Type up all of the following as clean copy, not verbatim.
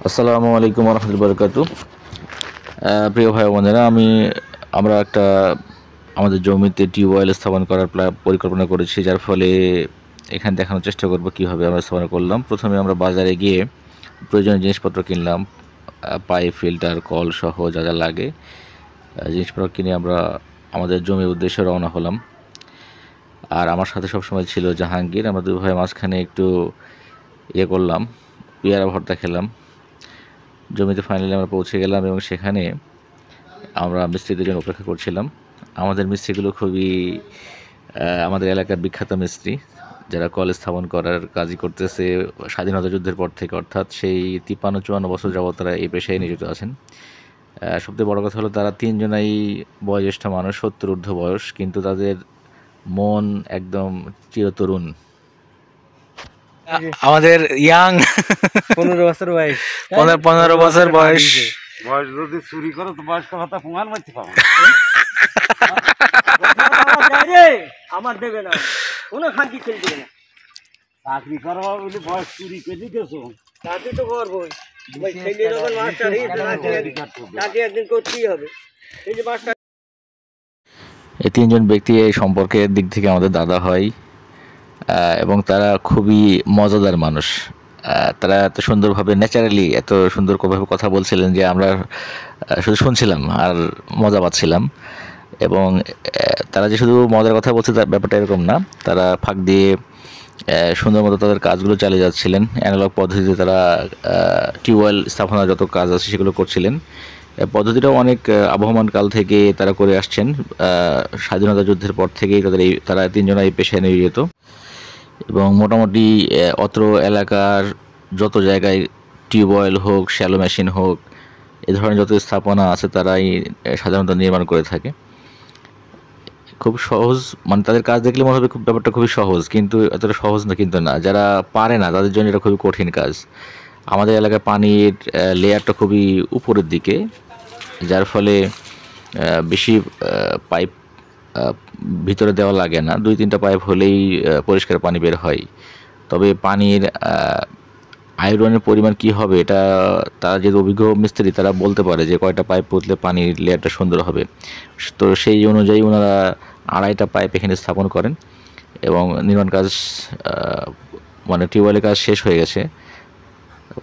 আসসালামু আলাইকুম রহমতুল্লাহি বারাকাতুহু। প্রিয় ভাই বোনেরা, আমরা আমাদের জমিতে টিউবওয়েল স্থাপন করার পরিকল্পনা করেছি, যার ফলে এখানে দেখানোর চেষ্টা করব কীভাবে আমরা স্থাপন করলাম। প্রথমে আমরা বাজারে গিয়ে প্রয়োজনীয় জিনিসপত্র কিনলাম, পাইপ, ফিল্টার, কল সহ যা যা লাগে জিনিসপত্র কিনে আমরা আমাদের জমির উদ্দেশ্যে রওনা হলাম। আর আমার সাথে সবসময় ছিল জাহাঙ্গীর। আমরা দুই ভাই মাঝখানে একটু করলাম, পেয়ারা ভর্তা খেলাম। জমিতে ফাইনালি আমরা পৌঁছে গেলাম এবং সেখানে আমরা মিস্ত্রিদের জন্য অপেক্ষা করছিলাম। আমাদের মিস্ত্রিগুলো খুবই আমাদের এলাকার বিখ্যাত মিস্ত্রি, যারা কল স্থাপন করার কাজই করতেছে স্বাধীনতা যুদ্ধের পর থেকে, অর্থাৎ সেই 53-54 বছর যাবৎ তারা এই পেশায় নিয়োজিত আছেন। সবথেকে বড় কথা হলো তারা তিনজনাই বয়োজ্যেষ্ঠ মানুষ, 70 ঊর্ধ্ব বয়স, কিন্তু তাদের মন একদম চিরতরুণ। আমাদের ইয়াং 15 বছর বয়স, 15 বছর বয়স। যদি চুরি করো তো বয়স্ক ভাতা প্রমাণ মারতে পাবো। আমার দেবে না, কোনো খান্তি খেলবে না। চাকরি করো বলে বয়স চুরি করে গেছো, চাকরি তো করবোই। একদিন করতেই হবে। এই যে এই তিনজন ব্যক্তি এই সম্পর্কের দিক থেকে আমাদের দাদা হয় এবং তারা খুবই মজাদার মানুষ। তারা এত সুন্দরভাবে ন্যাচারালি এত সুন্দরভাবে কথা বলছিলেন যে আমরা শুধু শুনছিলাম আর মজা পাচ্ছিলাম। এবং তারা যে শুধু মজার কথা বলছে তার ব্যাপারটা এরকম না, তারা ফাঁক দিয়ে সুন্দর মতো তাদের কাজগুলো চালিয়ে যাচ্ছিলেন। অ্যানালগ পদ্ধতিতে তারা টিউবওয়েল স্থাপনার যত কাজ আছে সেগুলো করছিলেন। পদ্ধতিটাও অনেক আবহমান কাল থেকে তারা করে আসছেন। স্বাধীনতা যুদ্ধের পর থেকেই তারা তিনজনা এই পেশায় নিয়োজিত এবং মোটামুটি অত্র এলাকার যত জায়গায় টিউবওয়েল হোক, শ্যালো মেশিন হোক, এ ধরনের যত স্থাপনা আছে তারাই সাধারণত নির্মাণ করে থাকে। খুব সহজ, মানে তাদের কাজ দেখলে মনে হবে ব্যাপারটা খুবই সহজ, কিন্তু এতটা সহজ না কিন্তু না। যারা পারে না তাদের জন্য এটা খুবই কঠিন কাজ। আমাদের এলাকায় পানির লেয়ারটা খুবই উপরের দিকে, যার ফলে বেশি পাইপ ভিতরে দেওয়া লাগে না, 2-3টা পাইপ হলেই পরিষ্কার পানি বের হয়। তবে পানির আয়রনের পরিমাণ কি হবে এটা তারা যে অভিজ্ঞ মিস্ত্রি তারা বলতে পারে যে কয়টা পাইপ পুঁতলে পানির লেয়ারটা সুন্দর হবে। তো সেই অনুযায়ী ওনারা 2.5টা পাইপ এখানে স্থাপন করেন এবং নির্মাণ কাজ মানে টিউবওয়েলের কাজ শেষ হয়ে গেছে।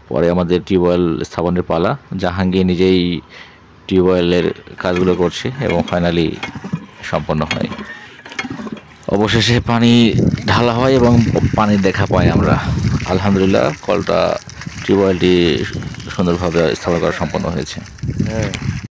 পরে আমাদের টিউবওয়েল স্থাপনের পালা। জাহাঙ্গীর নিজেই টিউবওয়েলের কাজগুলো করছে এবং ফাইনালি সম্পন্ন হয়। অবশেষে পানি ঢালা হয় এবং পানির দেখা পাই আমরা। আলহামদুলিল্লাহ, টিউবওয়েলটি সুন্দরভাবে স্থাপন করা সম্পন্ন হয়েছে।